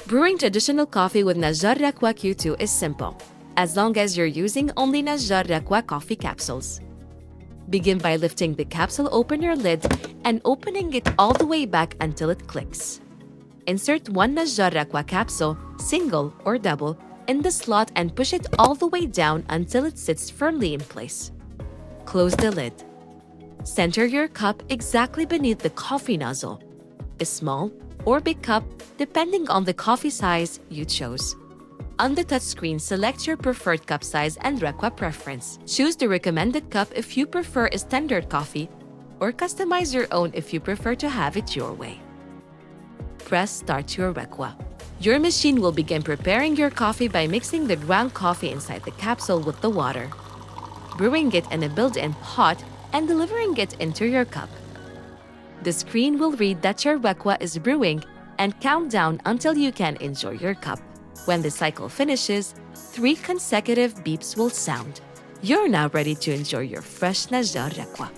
Brewing traditional coffee with NAJJAR RAQWA Q2 is simple, as long as you're using only NAJJAR RAQWA coffee capsules. Begin by lifting the capsule opener lid and opening it all the way back until it clicks. Insert one NAJJAR RAQWA capsule, single or double, in the slot and push it all the way down until it sits firmly in place. Close the lid. Center your cup exactly beneath the coffee nozzle, a small or big cup depending on the coffee size you chose. On the touchscreen, select your preferred cup size and RAQWA preference. Choose the recommended cup if you prefer a standard coffee, or customize your own if you prefer to have it your way. Press Start your RAQWA. Your machine will begin preparing your coffee by mixing the ground coffee inside the capsule with the water, brewing it in a built-in pot, and delivering it into your cup. The screen will read that your RAQWA is brewing and count down until you can enjoy your cup. When the cycle finishes, 3 consecutive beeps will sound. You're now ready to enjoy your fresh NAJJAR RAQWA.